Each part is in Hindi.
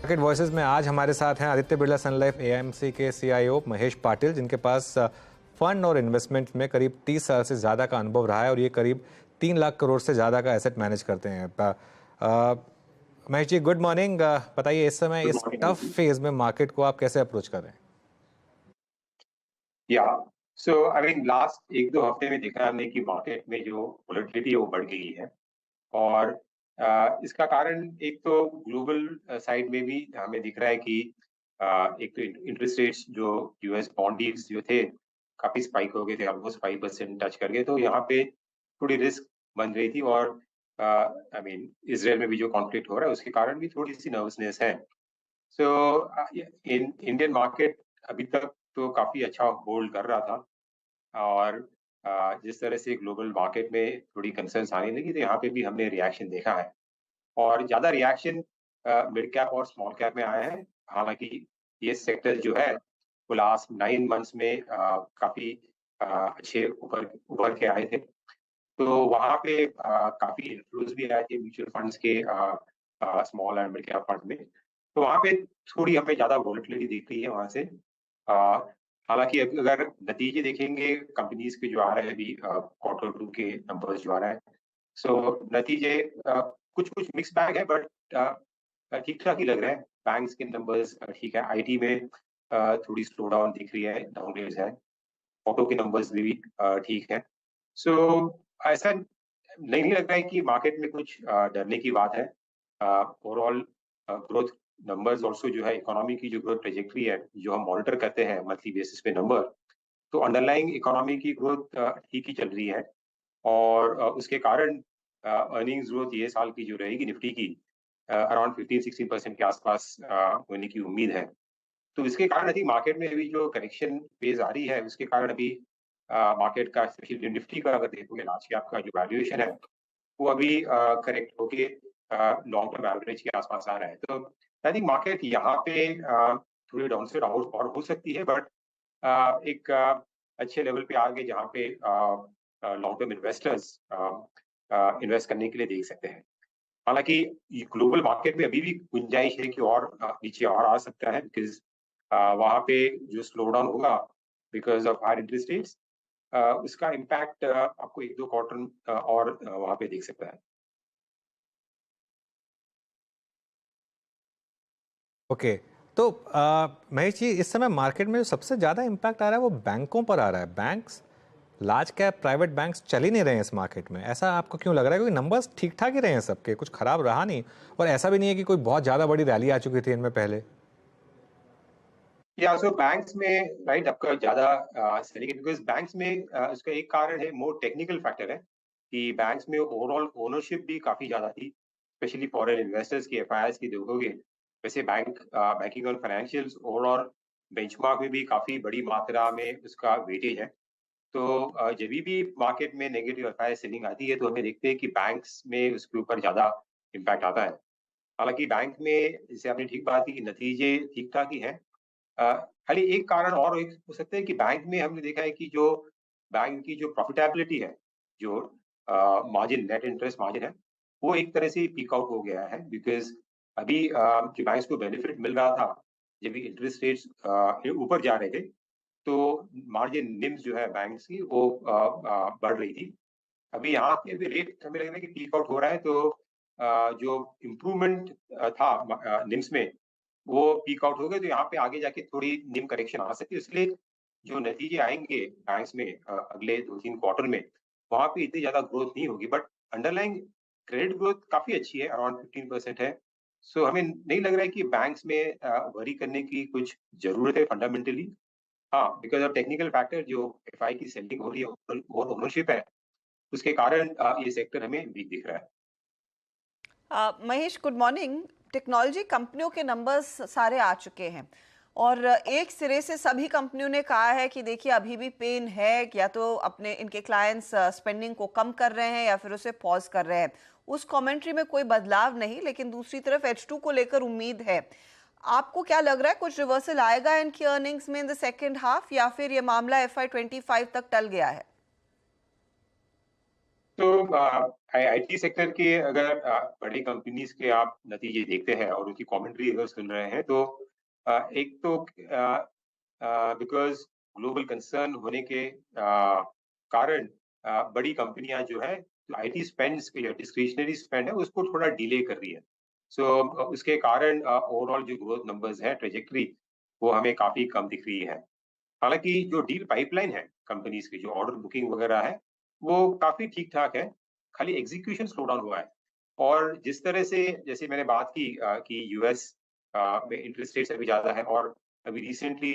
मार्केट वॉइसेस में आज हमारे साथ हैं आदित्य बिरला सन लाइफ एएमसी के सीईओ महेश पाटिल, जिनके पास फंड और इन्वेस्टमेंट में करीब 30 साल से ज़्यादा का अनुभव रहा है और ये करीब 3 लाख करोड़ से ज़्यादा का एसेट मैनेज करते हैं। Mahesh ji, good morning. बताइए, इस समय गुड इस मॉर्निंग। टफ फेज में मार्केट को आप कैसे अप्रोच कर रहे हैं? या सो आई मीन लास्ट एक दो हफ्ते में देखा हमने कि मार्केट में जो वोलेटिलिटी है वो बढ़ गई है। और इसका कारण एक तो ग्लोबल साइड में भी हमें दिख रहा है कि एक तो इंटरेस्ट रेट्स जो यूएस बॉन्ड यील्ड्स जो थे काफी स्पाइक हो गए थे, ऑलमोस्ट 5% टच कर गए। तो यहाँ पे थोड़ी रिस्क बन रही थी। और आई मीन इसराइल में भी जो कॉन्फ्लिक्ट हो रहा है उसके कारण भी थोड़ी सी नर्वसनेस है। सो इंडियन मार्केट अभी तक तो काफी अच्छा होल्ड कर रहा था। और जिस तरह से ग्लोबल मार्केट में थोड़ी कंसर्न्स आने लगी तो यहाँ पे भी हमने रिएक्शन देखा है। और ज्यादा रिएक्शन मिड कैप और स्मॉल कैप में आया है। हालांकि ये सेक्टर जो है वो लास्ट 9 मंथ्स में काफी अच्छे उभर के आए थे। तो वहाँ पे काफी इन्फ्लुएंस भी आए थे म्यूचुअल फंड्स के small and mid cap fund में। तो वहाँ पे थोड़ी हमें ज्यादा वोलेटिलिटी दिख रही है वहाँ से। हालांकि अगर नतीजे देखेंगे कंपनीज के जो आ रहे हैं अभी Q2 के नंबर्स जो आ रहे हैं, सो नतीजे कुछ कुछ मिक्स बैग है, बट ठीक ठाक ही लग रहे हैं। बैंक्स के नंबर्स ठीक है, आईटी में थोड़ी स्लो डाउन दिख रही है, डाउनग्रेड्स है। ऑटो के नंबर्स भी ठीक है। सो ऐसा नहीं लग रहा है कि मार्केट में कुछ डरने की बात है। ओवरऑल ग्रोथ नंबर्स ऑल्सो जो है, इकोनॉमी की जो ग्रोथ ट्रेजेक्ट्री है जो हम मॉनिटर करते हैं मंथली बेसिस पे नंबर, तो अंडरलाइंग इकोनॉमी की ग्रोथ ठीक ही चल रही है। और उसके कारण अर्निंग्स ग्रोथ ये साल की जो रहेगी निफ्टी की अराउंड 15-16% के आसपास होने की उम्मीद है। तो इसके कारण अभी मार्केट में अभी जो करेक्शन फेज आ रही है उसके कारण अभी मार्केट का स्पेशली निफ्टी का अगर देखोगे लास्ट ईयर आपका जो वैल्यूएशन है वो अभी करेक्ट होके लॉन्ग टर्म एवरेज के आसपास आ रहा है। तो आई थिंक मार्केट यहाँ पे थोड़ी डाउन साइड और हो सकती है, बट एक अच्छे लेवल पे आ गए जहाँ पे लॉन्ग टर्म इन्वेस्टर्स इन्वेस्ट करने के लिए देख सकते हैं। हालांकि ग्लोबल मार्केट में अभी भी गुंजाइश है कि और नीचे और आ सकता है, बिकॉज वहाँ पे जो स्लो डाउन होगा because of higher interest rates, उसका इम्पैक्ट आपको एक दो क्वार्टर और वहाँ पे देख सकता है। ओके, तो महेश जी, इस समय मार्केट में जो सबसे ज़्यादा इम्पैक्ट आ रहा है वो बैंकों पर आ रहा है। Banks, large cap private banks चल ही नहीं रहे हैं इस मार्केट में। ऐसा आपको क्यों लग रहा है? क्योंकि नंबर्स ठीक ठाक ही रहे हैं सबके, कुछ खराब रहा नहीं। और ऐसा भी नहीं है कि कोई बहुत ज़्यादा बड़ी रैली आ चुकी थी इनमें पहले। या सो बैंक्स में राइट आपका ज्यादा सेलिंग है, बिकॉज बैंक्स में उसका एक कारण है, मोर टेक्निकल फैक्टर है कि बैंक्स में ओवरऑल ओनरशिप भी काफी ज्यादा थी, स्पेशली फॉरेन इन्वेस्टर्स की एफआईआईस की देखोगे। वैसे बैंकिंग और फाइनेंशियल्स ओवरऑल बेंचमार्क में भी काफी बड़ी मात्रा में उसका वेटेज है। तो जब भी मार्केट में नेगेटिव एफआईआई सेलिंग आती है तो हमें देखते हैं कि बैंक्स में उसके ऊपर ज्यादा इम्पैक्ट आता है। हालांकि बैंक में जैसे आपने ठीक बात की कि नतीजे ठीक ठाक ही हैं। खाली एक कारण और एक हो सकता है कि बैंक में हमने देखा है कि जो बैंक की जो प्रॉफिटेबिलिटी है, जो मार्जिन नेट इंटरेस्ट मार्जिन है, वो एक तरह से पीक आउट हो गया है। बिकॉज अभी जो बैंक्स को बेनिफिट मिल रहा था जब भी इंटरेस्ट रेट्स ऊपर जा रहे थे, तो मार्जिन निम्स जो है बैंक्स की वो बढ़ रही थी। अभी यहाँ पे भी रेट हमें लग रहा है कि पीक आउट हो रहा है। तो जो इम्प्रूवमेंट था निम्स में वो पीक आउट हो गए। तो यहाँ पे आगे जाके थोड़ी निम करेक्शन आ सकती है। इसलिए जो नतीजे आएंगे बैंक्स में अगले 2-3 क्वार्टर में, वहां पे इतनी ज्यादा ग्रोथ नहीं होगी, बट अंडरलाइंग क्रेडिट ग्रोथ काफी अच्छी है, अराउंड 15% है। सो हमें नहीं लग रहा है कि बैंक्स में वरी करने की कुछ जरूरत है फंडामेंटली। हाँ, बिकॉज ऑफ टेक्निकल फैक्टर जो एफआई की सेलिंग हो रही है और ओनरशिप है, उसके कारण ये सेक्टर हमें वीक दिख रहा है। Mahesh, good morning. टेक्नोलॉजी कंपनियों के नंबर्स सारे आ चुके हैं और एक सिरे से सभी कंपनियों ने कहा है कि देखिए अभी भी पेन है, या तो अपने इनके क्लाइंट्स स्पेंडिंग को कम कर रहे हैं या फिर उसे पॉज कर रहे हैं। उस कमेंट्री में कोई बदलाव नहीं, लेकिन दूसरी तरफ H2 को लेकर उम्मीद है। आपको क्या लग रहा है, कुछ रिवर्सल आएगा इनकी अर्निंग्स में इन द सेकेंड हाफ, या फिर ये मामला FY25 तक टल गया है? तो आईटी सेक्टर के अगर बड़ी कंपनीज के आप नतीजे देखते हैं और उनकी कमेंट्री अगर सुन रहे हैं तो एक तो बिकॉज ग्लोबल कंसर्न होने के कारण बड़ी कंपनियां जो है आईटी स्पेंड्स या डिस्क्रिशनरी स्पेंड है उसको थोड़ा डिले कर रही है। सो उसके कारण ओवरऑल जो ग्रोथ नंबर्स है ट्रेजेक्टरी वो हमें काफी कम दिख रही है। हालांकि जो डील पाइपलाइन है कंपनीज की जो ऑर्डर बुकिंग वगैरह है वो काफी ठीक ठाक है, खाली एग्जीक्यूशन स्लो डाउन हुआ है। और जिस तरह से जैसे मैंने बात की कि यूएस में इंटरेस्ट रेट्स अभी ज्यादा है और अभी रिसेंटली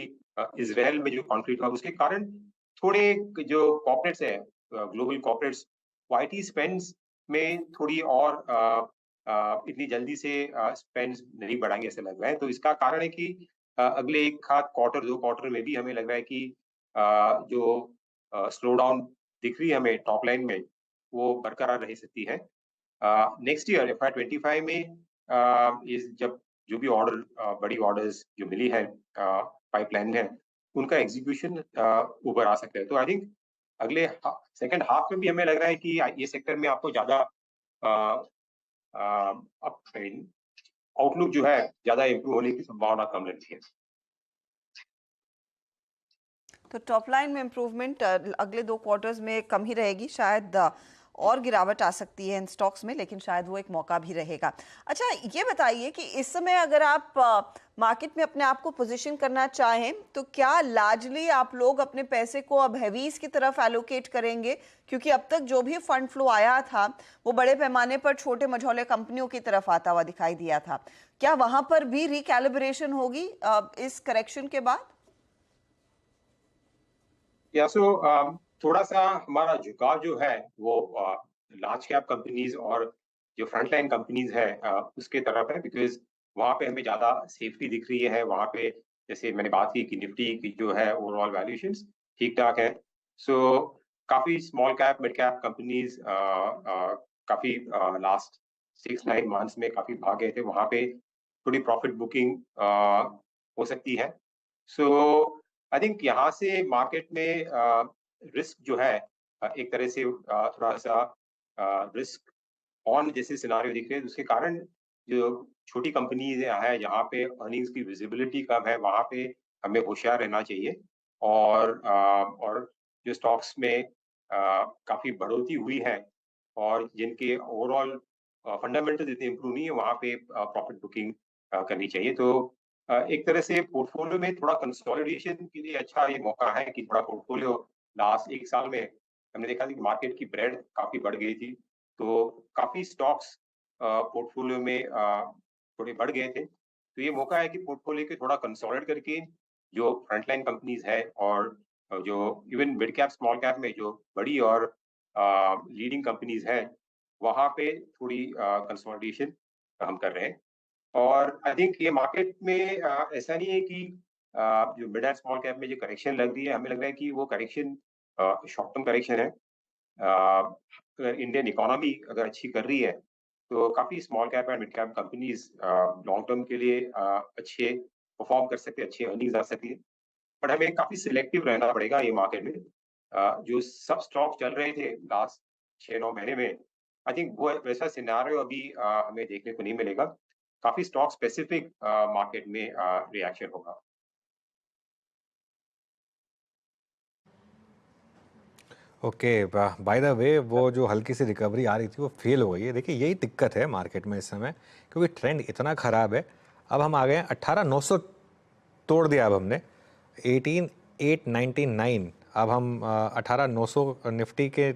इसराइल में जो कॉन्फ्लिक्ट हुआ उसके कारण थोड़े जो कॉर्पोरेट्स है ग्लोबल कॉर्पोरेट्स आईटी स्पेंड्स में थोड़ी और इतनी जल्दी से स्पेंड्स नहीं बढ़ाएंगे ऐसा लग रहा है। तो इसका कारण है कि अगले एक आध क्वार्टर 2 क्वार्टर में भी हमें लग रहा है कि जो स्लो डाउन दिख रही है हमें टॉप लाइन में वो बरकरार रह सकती है। नेक्स्ट ईयर FY25 में इस जब जो भी ऑर्डर बड़ी ऑर्डर्स जो मिली है पाइपलाइन है उनका एग्जीक्यूशन ऊपर आ सकता है। तो आई थिंक अगले सेकंड हाफ में भी हमें लग रहा है कि ये सेक्टर में आपको ज्यादा आउटलुक जो है ज्यादा इम्प्रूव होने की संभावना कम रहती है। तो टॉप लाइन में इम्प्रूवमेंट अगले 2 क्वार्टर्स में कम ही रहेगी, शायद और गिरावट आ सकती है इन स्टॉक्स में, लेकिन शायद वो एक मौका भी रहेगा। अच्छा, ये बताइए कि इस समय अगर आप मार्केट में अपने आप को पोजीशन करना चाहें तो क्या लार्जली आप लोग अपने पैसे को अब हैवीज की तरफ एलोकेट करेंगे, क्योंकि अब तक जो भी फंड फ्लो आया था वो बड़े पैमाने पर छोटे मझौले कंपनियों की तरफ आता हुआ दिखाई दिया था, क्या वहां पर भी रिकैलिब्रेशन होगी इस करेक्शन के बाद? या थोड़ा सा हमारा झुकाव जो है वो लार्ज कैप कंपनीज और जो फ्रंटलाइन कंपनीज है उसके तरफ है, बिकॉज वहाँ पे हमें ज्यादा सेफ्टी दिख रही है। वहाँ पे जैसे मैंने बात की कि निफ्टी की जो है ओवरऑल वैल्यूएशंस ठीक ठाक है। सो काफी small cap mid cap companies काफी लास्ट 6-9 मंथ्स में काफी भाग गए थे, वहाँ पे थोड़ी प्रॉफिट बुकिंग हो सकती है। सो आई थिंक यहाँ से मार्केट में रिस्क जो है एक तरह से थोड़ा सा रिस्क ऑन जैसे सिनारियो दिख रहे हैं, उसके कारण जो छोटी कंपनीज है जहाँ पे अर्निंग्स की विजिबिलिटी कम है वहाँ पे हमें होशियार रहना चाहिए। और जो स्टॉक्स में काफी बढ़ोतरी हुई है और जिनके ओवरऑल फंडामेंटल इतने इम्प्रूव नहीं है वहाँ पे प्रॉफिट बुकिंग करनी चाहिए। तो एक तरह से पोर्टफोलियो में थोड़ा कंसोलिडेशन के लिए अच्छा ये मौका है कि थोड़ा पोर्टफोलियो लास्ट 1 साल में हमने देखा कि मार्केट की ब्रेड काफी बढ़ गई थी, तो काफी स्टॉक्स पोर्टफोलियो में थोड़े बढ़ गए थे। तो ये मौका है कि पोर्टफोलियो के थोड़ा कंसोलिडेट करके जो फ्रंटलाइन कंपनीज है और जो even mid cap small cap में जो बड़ी और लीडिंग कंपनीज है वहाँ पे थोड़ी कंसोलिडेशन हम कर रहे हैं। और आई थिंक ये मार्केट में ऐसा नहीं है कि जो मिड एंड स्मॉल कैप में जो करेक्शन लग रही है हमें लग रहा है कि वो करेक्शन शॉर्ट टर्म करेक्शन है। अगर इंडियन इकोनॉमी अगर अच्छी कर रही है तो काफी small cap and mid cap companies long term के लिए अच्छे परफॉर्म कर सकते हैं, अच्छी अर्निंग्स आ सकती है। बट हमें काफी सिलेक्टिव रहना पड़ेगा ये मार्केट में। जो सब स्टॉक चल रहे थे लास्ट 6-9 महीने में आई थिंक वो वैसा सिनारियो अभी हमें देखने को नहीं मिलेगा। काफी स्टॉक स्पेसिफिक मार्केट में रिएक्शन होगा। ओके, बाय द वे वो जो हल्की सी रिकवरी आ रही थी वो फेल हो गई है। देखिए यही दिक्कत है मार्केट में इस समय, क्योंकि ट्रेंड इतना ख़राब है। अब हम आ गए हैं 18,900 तोड़ दिया, अब हमने 18,899, अब हम 18,900 निफ्टी के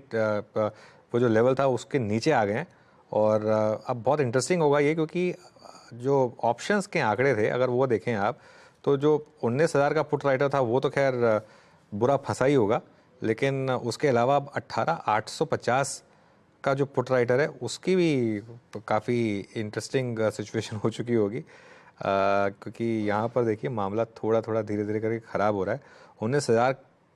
वो जो लेवल था उसके नीचे आ गए हैं। और अब बहुत इंटरेस्टिंग होगा ये, क्योंकि जो ऑप्शंस के आंकड़े थे अगर वो देखें आप, तो जो 19,000 का पुट राइटर था वो तो खैर बुरा फंसा ही होगा, लेकिन उसके अलावा अब 18,850 का जो पुट राइटर है उसकी भी काफ़ी इंटरेस्टिंग सिचुएशन हो चुकी होगी, क्योंकि यहाँ पर देखिए मामला थोड़ा थोड़ा धीरे धीरे करके ख़राब हो रहा है। 19,000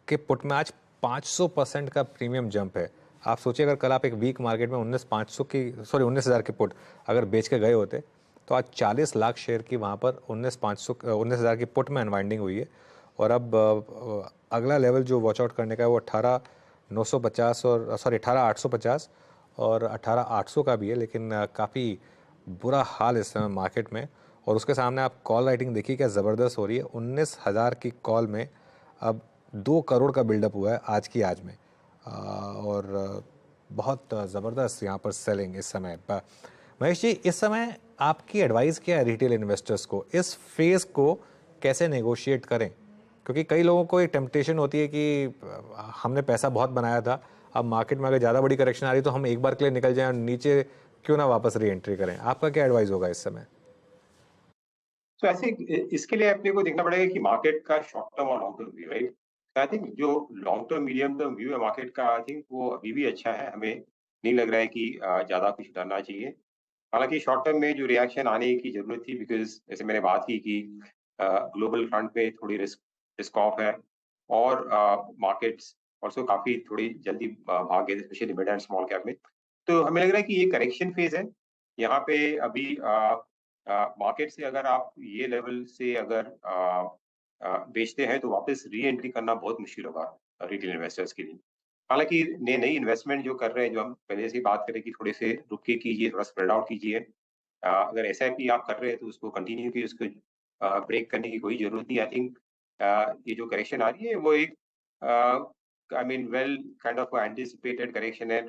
के पुट में आज 500% का प्रीमियम जंप है। आप सोचिए अगर कल आप एक वीक मार्केट में 19,000 के पुट अगर बेच के गए होते तो आज 40 लाख शेयर की वहाँ पर 19,000 की पुट में अनवाइंडिंग हुई है। और अब अगला लेवल जो वॉच आउट करने का है वो 950 और सॉरी 18850 और 18800 का भी है, लेकिन काफ़ी बुरा हाल इस समय मार्केट में। और उसके सामने आप कॉल राइटिंग देखिए क्या ज़बरदस्त हो रही है। 19,000 की कॉल में अब 2 करोड़ का बिल्डअप हुआ है आज की आज में। और बहुत ज़बरदस्त यहाँ पर सेलिंग इस समय। महेश जी, इस समय आपकी एडवाइस क्या है रिटेल इन्वेस्टर्स को, इस फेज़ को कैसे नेगोशिएट करें? क्योंकि कई लोगों को एक टेम्पटेशन होती है कि हमने पैसा बहुत बनाया था, अब मार्केट में अगर ज़्यादा बड़ी करेक्शन आ रही तो हम एक बार के लिए निकल जाएं और नीचे क्यों ना वापस री एंट्री करें। आपका क्या एडवाइस होगा इस समय? तो ऐसे इसके लिए अपने को देखना पड़ेगा कि मार्केट का शॉर्ट टर्म और long term view, right? I think जो long term medium term view है मार्केट का, आई थिंक वो अभी भी अच्छा है। हमें नहीं लग रहा है कि ज्यादा कुछ डरना चाहिए। हालांकि शॉर्ट टर्म में जो रिएक्शन आने की जरूरत थी, बिकॉज जैसे मैंने बात की कि ग्लोबल फ्रंट पे थोड़ी रिस्क ऑफ है, और मार्केट्स ऑल्सो काफी थोड़ी जल्दी भाग गए, specially mid and small cap में। तो हमें लग रहा है कि ये करेक्शन फेज है। यहाँ पे अभी मार्केट से अगर आप ये लेवल से अगर बेचते हैं तो वापस री एंट्री करना बहुत मुश्किल होगा रिटेल इन्वेस्टर्स के लिए। हालांकि नई इन्वेस्टमेंट जो कर रहे हैं, जो हम पहले से बात करें कि थोड़े से रुक के कीजिए, थोड़ा स्प्रेड आउट कीजिए। अगर SIP आप कर रहे हैं तो उसको कंटिन्यू की, उसको ब्रेक करने की कोई जरूरत नहीं। आई थिंक ये जो करेक्शन आ रही है वो एक I mean well kind of anticipated correction है।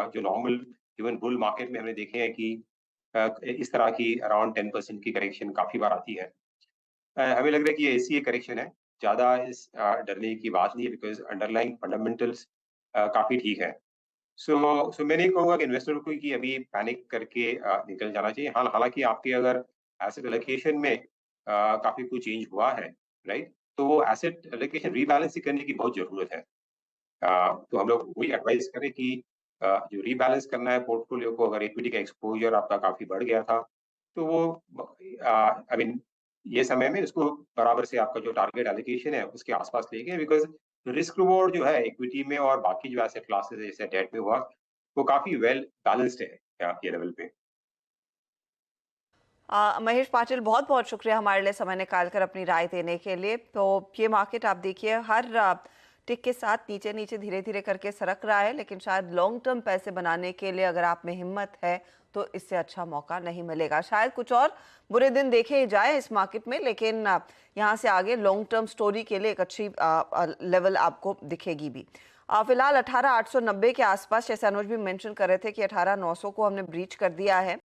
जो नॉर्मल इवन बुल मार्केट में हमने देखे हैं कि इस तरह की अराउंड 10% की करेक्शन काफी बार आती है। हमें लग रहा है कि ये ऐसी करेक्शन है, ज्यादा इस डरने की बात नहीं है, बिकॉज अंडरलाइंग फंडामेंटल्स काफी ठीक है। सो मैं नहीं कहूँगा कि इन्वेस्टर को कि अभी पैनिक करके निकल जाना चाहिए। हालांकि आपके अगर एसेट एलोकेशन में काफी कुछ चेंज हुआ है, राइट, तो वो एसेट एलोकेशन रीबैलेंसिंग करने की बहुत जरूरत है। तो हम लोग वही एडवाइस करें कि जो रीबैलेंस करना है पोर्टफोलियो को, अगर इक्विटी का एक्सपोजर आपका काफी बढ़ गया था तो वो आई मीन ये समय में उसको बराबर से आपका जो टारगेट एलोकेशन है उसके आसपास ले गए, बिकॉज रिस्क रिवॉर्ड जो है इक्विटी में और बाकी जो एसेट क्लासेस है जैसे डेट में हुआ, वो काफी वेल बैलेंस्ड है ये लेवल पे। महेश पाटिल, बहुत बहुत शुक्रिया हमारे लिए समय निकाल कर अपनी राय देने के लिए। तो ये मार्केट आप देखिए हर टिक के साथ नीचे नीचे धीरे धीरे करके सरक रहा है, लेकिन शायद लॉन्ग टर्म पैसे बनाने के लिए अगर आप में हिम्मत है तो इससे अच्छा मौका नहीं मिलेगा। शायद कुछ और बुरे दिन देखे जाए इस मार्केट में, लेकिन यहाँ से आगे लॉन्ग टर्म स्टोरी के लिए एक अच्छी लेवल आपको दिखेगी भी। फिलहाल 18,890 के आसपास, जैसे अनुज भी मेंशन कर रहे थे कि 18,900 को हमने ब्रीच कर दिया है।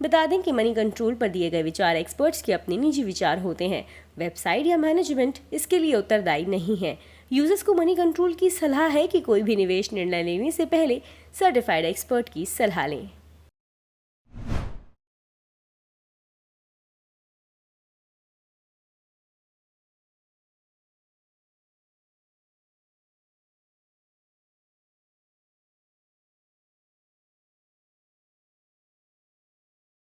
बता दें कि मनी कंट्रोल पर दिए गए विचार एक्सपर्ट्स के अपने निजी विचार होते हैं। वेबसाइट या मैनेजमेंट इसके लिए उत्तरदायी नहीं है। यूजर्स को मनी कंट्रोल की सलाह है कि कोई भी निवेश निर्णय लेने से पहले सर्टिफाइड एक्सपर्ट की सलाह लें।